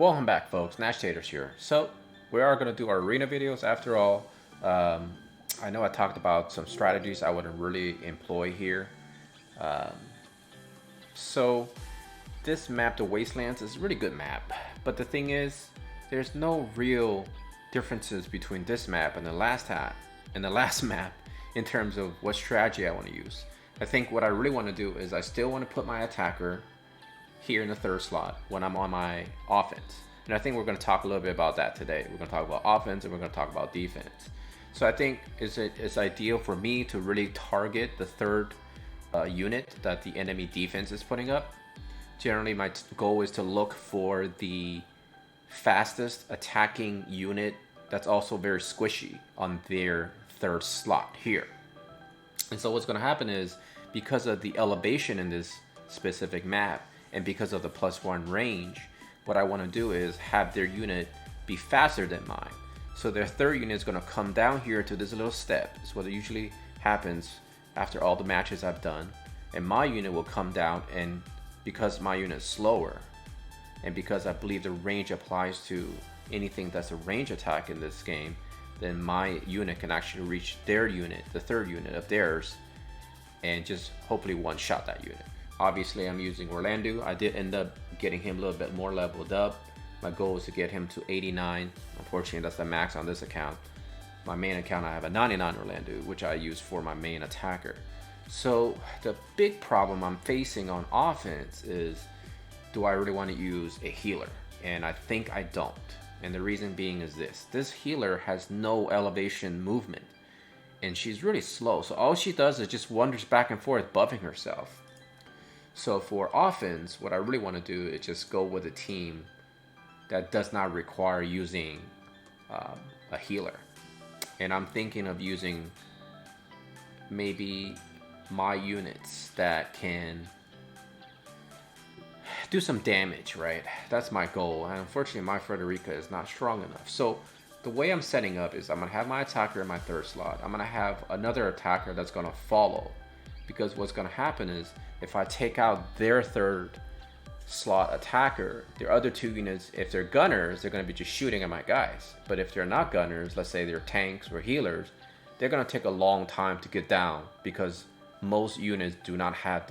Welcome back, folks. Nash Taters here. So we are going to do our arena videos after all. Um, I know I talked about some strategies I would really employ here. So this map, the Wastelands, is a really good map. But the thing is, there's no real differences between this map and the last map in terms of what strategy I want to use. I think what I really want to do is I still want to put my attacker here in the third slot when I'm on my offense. And I think we're going to talk a little bit about that today. We're going to talk about offense and we're going to talk about defense. So I think it's ideal for me to really target the third unit that the enemy defense is putting up. Generally, my goal is to look for the fastest attacking unit that's also very squishy on their third slot here. And so what's going to happen is, because of the elevation in this specific map and because of the +1 range, what I want to do is have their unit be faster than mine. So their third unit is going to come down here to this little step. It's what usually happens after all the matches I've done. And my unit will come down, and because my unit is slower, and because I believe the range applies to anything that's a range attack in this game, then my unit can actually reach their unit, the third unit of theirs, and just hopefully one-shot that unit. Obviously, I'm using Orlando. I did end up getting him a little bit more leveled up. My goal is to get him to 89. Unfortunately, that's the max on this account. My main account, I have a 99 Orlando, which I use for my main attacker. So the big problem I'm facing on offense is, do I really want to use a healer? And I think I don't. And the reason being is this healer has no elevation movement, and she's really slow. So all she does is just wanders back and forth, buffing herself. So for offense, what I really want to do is just go with a team that does not require using a healer. And I'm thinking of using maybe my units that can do some damage, right? That's my goal. And unfortunately, my Frederica is not strong enough. So the way I'm setting up is I'm going to have my attacker in my third slot. I'm going to have another attacker that's going to follow. Because what's going to happen is, if I take out their third slot attacker, their other two units, if they're gunners, they're going to be just shooting at my guys. But if they're not gunners, let's say they're tanks or healers, they're going to take a long time to get down, because most units do not have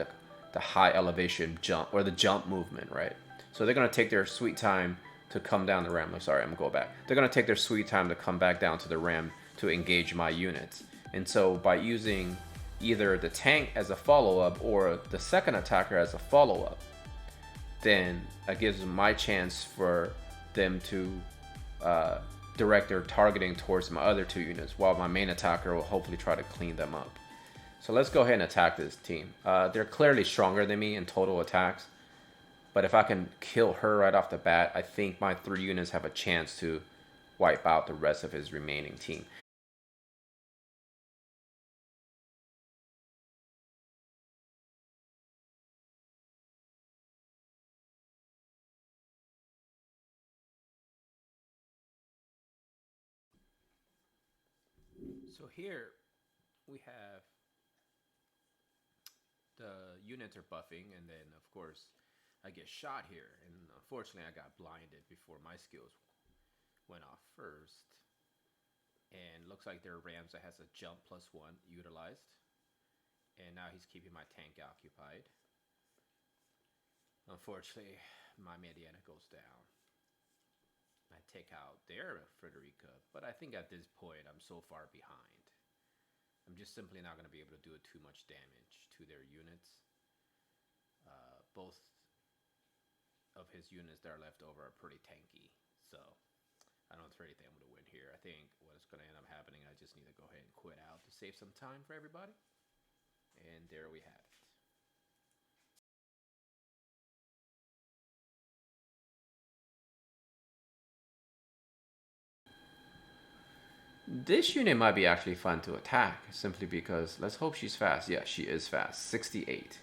the high elevation jump or the jump movement, right? So they're going to take their sweet time to come down the ramp. I'm sorry, I'm going to go back. They're going to take their sweet time to come back down to the ramp to engage my units. And so by using either the tank as a follow-up or the second attacker as a follow-up, then it gives them my chance for them to direct their targeting towards my other two units, while my main attacker will hopefully try to clean them up. So let's go ahead and attack this team. They're clearly stronger than me in total attacks, but if I can kill her right off the bat, I think my 3 units have a chance to wipe out the rest of his remaining team. So here we have the units are buffing, and then of course I get shot here, and unfortunately I got blinded before my skills went off first. And looks like there are rams that has a jump +1 utilized, and now he's keeping my tank occupied. Unfortunately, my Mediana goes down. I take out their Frederica, but I think at this point I'm so far behind. I'm just simply not going to be able to do too much damage to their units. Both of his units that are left over are pretty tanky, so I don't really think I'm going to win here. I think what's going to end up happening, I just need to go ahead and quit out to save some time for everybody. And there we have it. This unit might be actually fun to attack, simply because, let's hope she's fast. Yeah, she is fast. 68.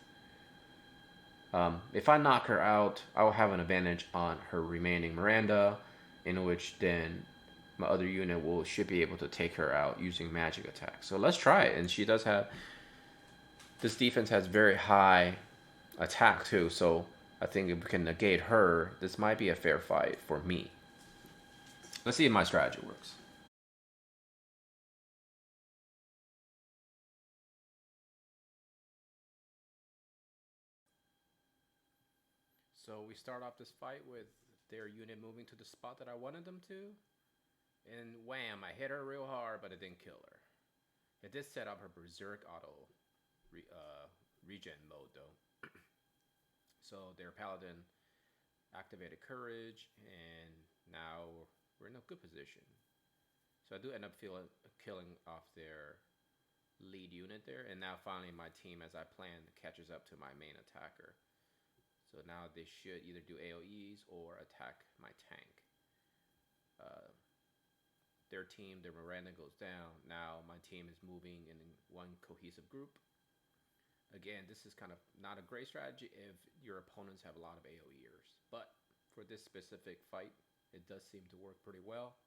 If I knock her out, I will have an advantage on her remaining Miranda, in which then my other unit should be able to take her out using magic attack. So let's try it. And she does have, this defense has very high attack too, so I think if we can negate her, this might be a fair fight for me. Let's see if my strategy works. So we start off this fight with their unit moving to the spot that I wanted them to. And wham, I hit her real hard, but it didn't kill her. It did set up her Berserk auto regen mode though. So their Paladin activated Courage, and now we're in a good position. So I do end up killing off their lead unit there, and now finally my team, as I planned, catches up to my main attacker. So now they should either do AoEs or attack my tank. Uh, their team, their Miranda goes down. Now my team is moving in one cohesive group. Again, this is kind of not a great strategy if your opponents have a lot of AoEers, but for this specific fight, it does seem to work pretty well.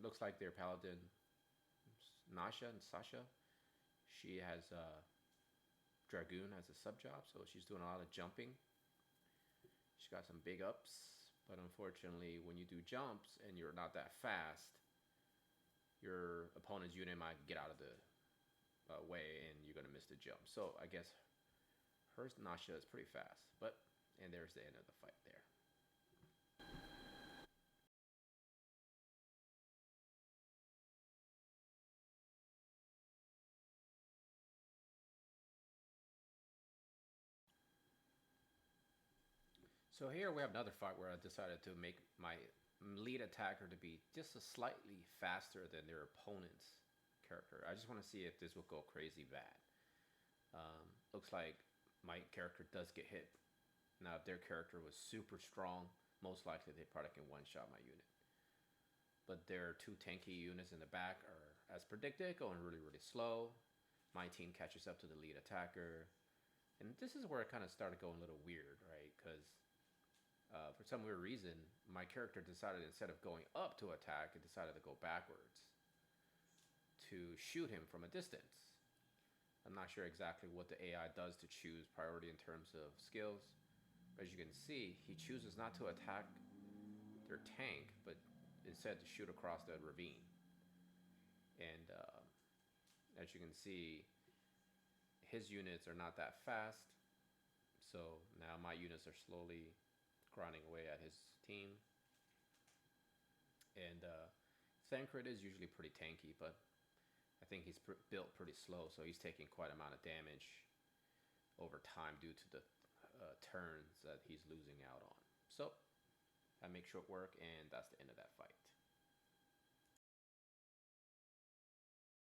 Looks like their Paladin, Nasha and Sasha, she has Dragoon as a sub job, so she's doing a lot of jumping. She's got some big ups, but unfortunately, when you do jumps and you're not that fast, your opponent's unit might get out of the way and you're gonna miss the jump. So I guess her Nasha is pretty fast, but and there's the end of the fight there. So here we have another fight where I decided to make my lead attacker to be just a slightly faster than their opponent's character. I just want to see if this will go crazy bad. Looks like my character does get hit. Now, if their character was super strong, most likely they probably can one-shot my unit. But their two tanky units in the back are, as predicted, going really, really slow. My team catches up to the lead attacker. And this is where it kind of started going a little weird, right? Because for some weird reason, my character decided instead of going up to attack, it decided to go backwards to shoot him from a distance. I'm not sure exactly what the AI does to choose priority in terms of skills. But as you can see, he chooses not to attack their tank, but instead to shoot across the ravine. And as you can see, his units are not that fast. So now my units are slowly grinding away at his team. And Sankrit is usually pretty tanky, but I think he's built pretty slow, so he's taking quite an amount of damage over time due to the turns that he's losing out on. So I make short work, and that's the end of that fight.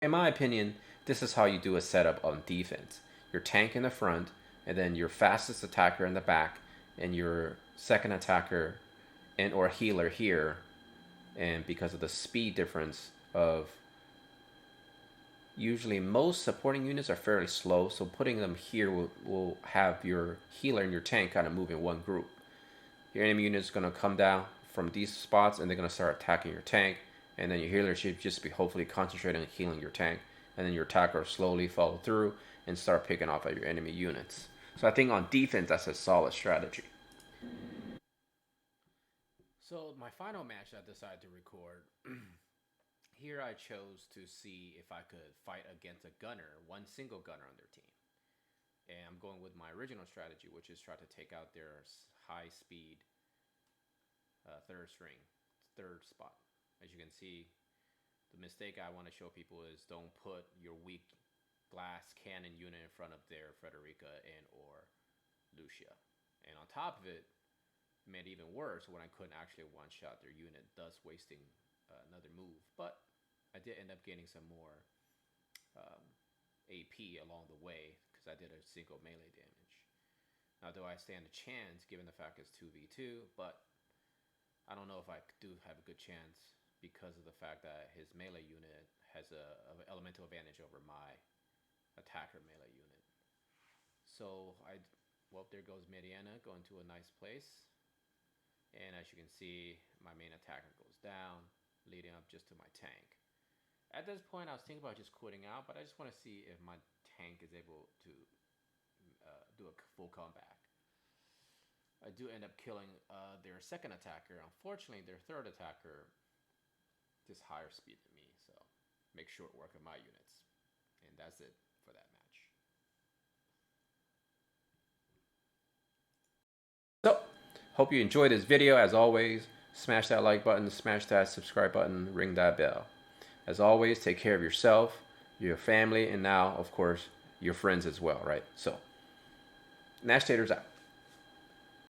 In my opinion, this is how you do a setup on defense. Your tank in the front, and then your fastest attacker in the back, and your second attacker and or healer here. And because of the speed difference of usually most supporting units are fairly slow, so putting them here will have your healer and your tank kind of move in one group. Your enemy unit is going to come down from these spots and they're going to start attacking your tank, and then your healer should just be hopefully concentrating on healing your tank, and then your attacker slowly follow through and start picking off at your enemy units. So I think on defense that's a solid strategy. So my final match I decided to record here I chose to see if I could fight against a gunner, one single gunner on their team. And I'm going with my original strategy, which is try to take out their high speed third string, third spot. As you can see, the mistake I want to show people is don't put your weak glass cannon unit in front of their Frederica and or Lucia. And on top of it, made even worse when I couldn't actually one-shot their unit, thus wasting another move. But I did end up getting some more AP along the way because I did a single melee damage. Now, do I stand a chance given the fact it's 2v2? But I don't know if I do have a good chance because of the fact that his melee unit has a elemental advantage over my attacker melee unit. So well, there goes Mariana going to a nice place. And as you can see, my main attacker goes down, leading up just to my tank. At this point, I was thinking about just quitting out, but I just want to see if my tank is able to do a full comeback. I do end up killing their second attacker. Unfortunately, their third attacker just higher speed than me, so make short work of my units. And that's it for that match. So, hope you enjoyed this video. As always, smash that like button, smash that subscribe button, ring that bell. As always, take care of yourself, your family, and now, of course, your friends as well, right? So, Nash Taters out.